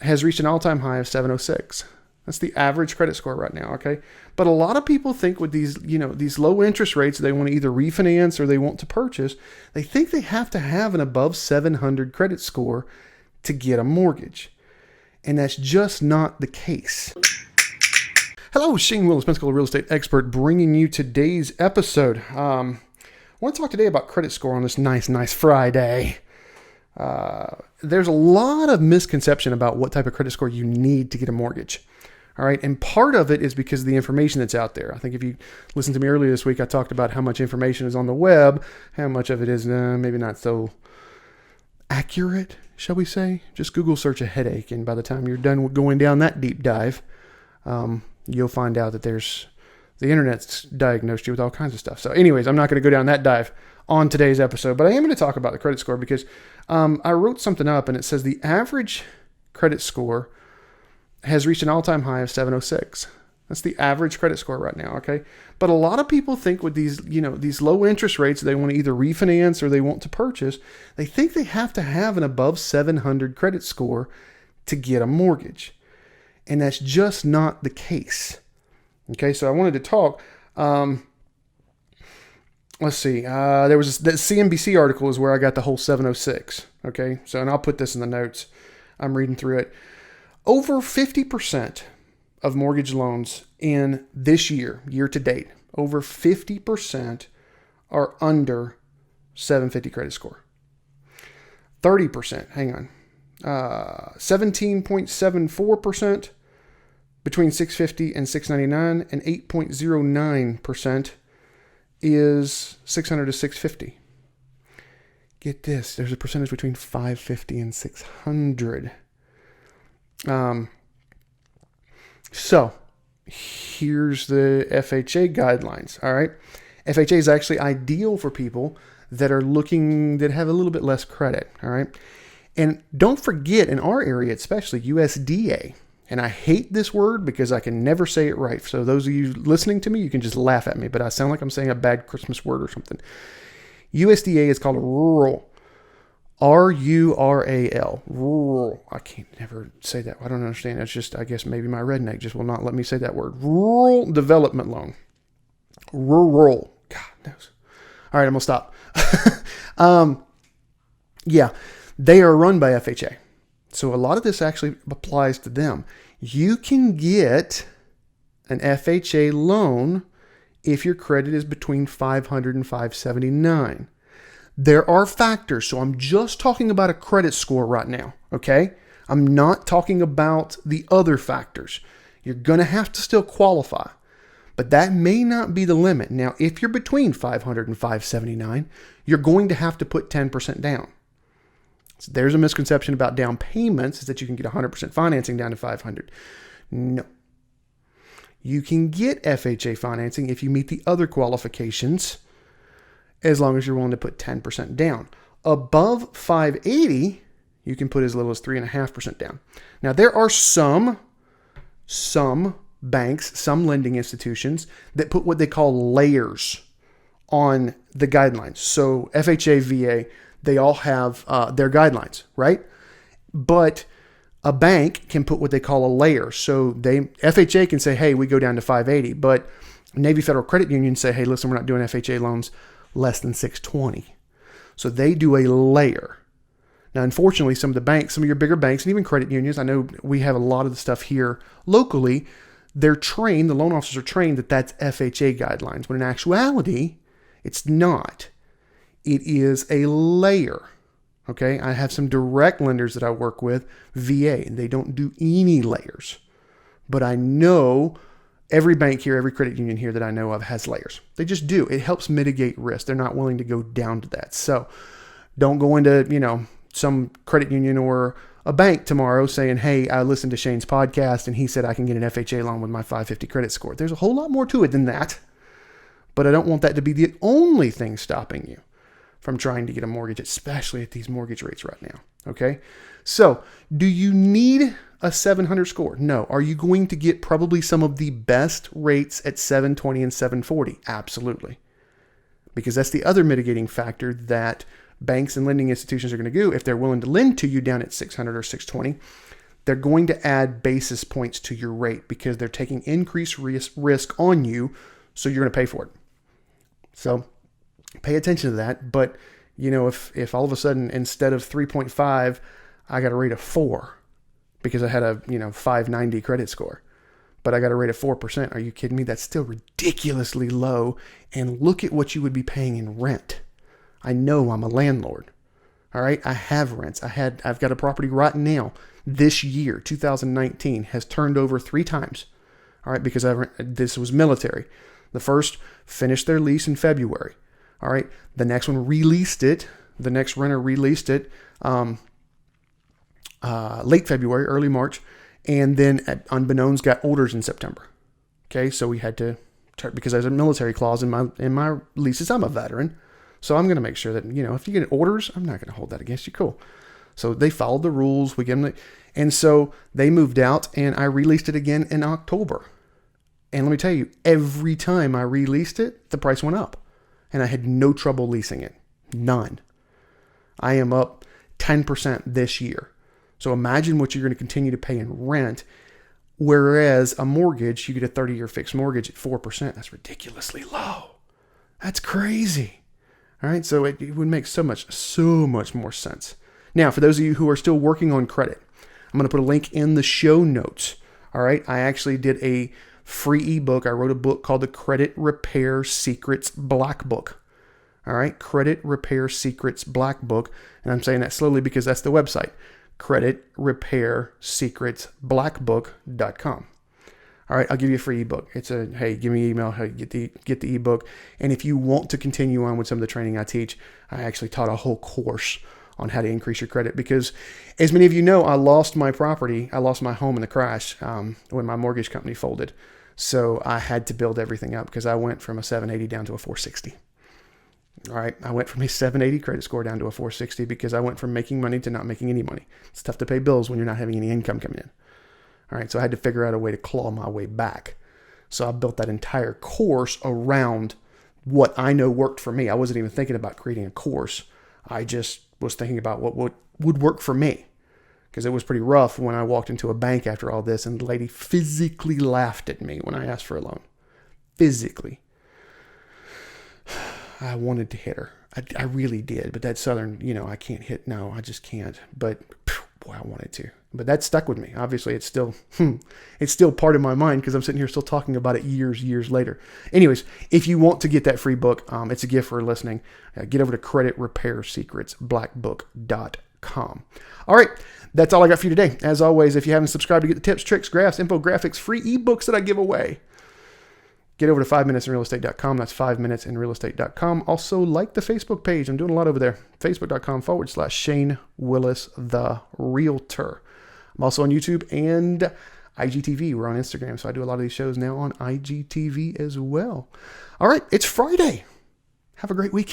has reached an all-time high of 706. That's the average credit score right now, okay? But a lot of people think with these low interest rates, they want to either refinance or they want to purchase. They think they have to have an above 700 credit score to get a mortgage. And that's just not the case. Hello, Shane Willis, Pensacola real estate expert, bringing you today's episode. I want to talk today about credit score on this nice Friday. There's a lot of misconception about what type of credit score you need to get a mortgage. All right. And part of it is because of the information that's out there. I think if you listened to me earlier this week, I talked about how much information is on the web, how much of it is maybe not so accurate, shall we say. Just Google search a headache. And by the time you're done going down that deep dive, you'll find out that the internet's diagnosed you with all kinds of stuff. So anyways, I'm not going to go down that dive on today's episode, but I am going to talk about the credit score because I wrote something up and it says the average credit score has reached an all-time high of 706. That's the average credit score right now, okay? But a lot of people think with these low interest rates, they want to either refinance or they want to purchase. They think they have to have an above 700 credit score to get a mortgage. And that's just not the case. Okay, so I wanted to talk. Let's see. There was the CNBC article is where I got the whole 706. Okay, so and I'll put this in the notes. I'm reading through it. Over 50% of mortgage loans in this year to date, over 50% are under 750 credit score. 30%, hang on, 17.74% between 650 and 699, and 8.09% is 600 to 650. Get this, there's a percentage between 550 and 600. So here's the FHA guidelines. All right. FHA is actually ideal for people that have a little bit less credit. All right. And don't forget, in our area, especially USDA, and I hate this word because I can never say it right. So those of you listening to me, you can just laugh at me, but I sound like I'm saying a bad Christmas word or something. USDA is called rural. RURAL. Rural. I can't never say that. I don't understand. It's just, I guess maybe my redneck just will not let me say that word. Rural development loan. Rural. God knows. All right, I'm going to stop. Yeah, they are run by FHA. So a lot of this actually applies to them. You can get an FHA loan if your credit is between 500 and 579. There are factors. So I'm just talking about a credit score right now. Okay. I'm not talking about the other factors. You're going to have to still qualify, but that may not be the limit. Now, if you're between 500 and 579, you're going to have to put 10% down. So there's a misconception about down payments is that you can get 100% financing down to 500. No. You can get FHA financing if you meet the other qualifications, as long as you're willing to put 10% down. Above 580, you can put as little as 3.5% down. Now, there are some banks, some lending institutions that put what they call layers on the guidelines. So FHA, VA, they all have their guidelines, right? But a bank can put what they call a layer. So FHA can say, hey, we go down to 580, but Navy Federal Credit Union say, hey, listen, we're not doing FHA loans less than 620. So they do a layer. Now, unfortunately, some of your bigger banks and even credit unions, I know we have a lot of the stuff here locally, they're trained, the loan officers are trained that that's FHA guidelines, when in actuality, it's not. It is a layer. Okay. I have some direct lenders that I work with, VA, and they don't do any layers, but I know every bank here, every credit union here that I know of has layers. They just do. It helps mitigate risk. They're not willing to go down to that. So don't go into, some credit union or a bank tomorrow saying, hey, I listened to Shane's podcast and he said I can get an FHA loan with my 550 credit score. There's a whole lot more to it than that. But I don't want that to be the only thing stopping you from trying to get a mortgage, especially at these mortgage rates right now. Okay. So do you need a 700 score? No. Are you going to get probably some of the best rates at 720 and 740? Absolutely. Because that's the other mitigating factor that banks and lending institutions are going to do. If they're willing to lend to you down at 600 or 620, they're going to add basis points to your rate because they're taking increased risk on you, so you're going to pay for it. So pay attention to that. But, if all of a sudden instead of 3.5, I got a rate of 4 because I had a, 590 credit score, but I got a rate of 4%. Are you kidding me? That's still ridiculously low. And look at what you would be paying in rent. I know I'm a landlord. All right. I have rents. I've got a property right now. This year, 2019, has turned over 3 times. All right. Because this was military. The first finished their lease in February. All right. The next one released it. The next renter released it late February, early March. And then unbeknownst got orders in September. Okay. So we had to, because there's a military clause in my leases. I'm a veteran. So I'm going to make sure that, if you get orders, I'm not going to hold that against you. Cool. So they followed the rules. We gave them, and so they moved out, and I released it again in October. And let me tell you, every time I released it, the price went up, and I had no trouble leasing it. None. I am up 10% this year. So imagine what you're going to continue to pay in rent. Whereas a mortgage, you get a 30-year fixed mortgage at 4%. That's ridiculously low. That's crazy. All right, so it would make so much more sense. Now, for those of you who are still working on credit, I'm going to put a link in the show notes. All right, I actually did a free ebook. I wrote a book called the Credit Repair Secrets Black Book. All right, Credit Repair Secrets Black Book. And I'm saying that slowly because that's the website, creditrepair-secrets-blackbook.com. All right, I'll give you a free ebook. It's hey, give me an email, hey, get the ebook. And if you want to continue on with some of the training I teach, I actually taught a whole course on how to increase your credit because, as many of you know, I lost my property. I lost my home in the crash when my mortgage company folded. So I had to build everything up because I went from a 780 down to a 460. All right, I went from a 780 credit score down to a 460 because I went from making money to not making any money. It's tough to pay bills when you're not having any income coming in. All right, so I had to figure out a way to claw my way back. So I built that entire course around what I know worked for me. I wasn't even thinking about creating a course. I just was thinking about what would work for me. Because it was pretty rough when I walked into a bank after all this and the lady physically laughed at me when I asked for a loan. Physically. I wanted to hit her. I really did. But that Southern, I can't hit. No, I just can't. But boy, I wanted to. But that stuck with me. Obviously, it's still part of my mind because I'm sitting here still talking about it years later. Anyways, if you want to get that free book, it's a gift for listening. Get over to creditrepair-secrets-blackbook.com. All right, that's all I got for you today. As always, if you haven't subscribed to get the tips, tricks, graphs, infographics, free ebooks that I give away, get over to 5minutesinrealestate.com. That's 5minutesinrealestate.com. Also, like the Facebook page. I'm doing a lot over there. Facebook.com/Shane Willis, the Realtor. I'm also on YouTube and IGTV. We're on Instagram, so I do a lot of these shows now on IGTV as well. All right, it's Friday. Have a great weekend.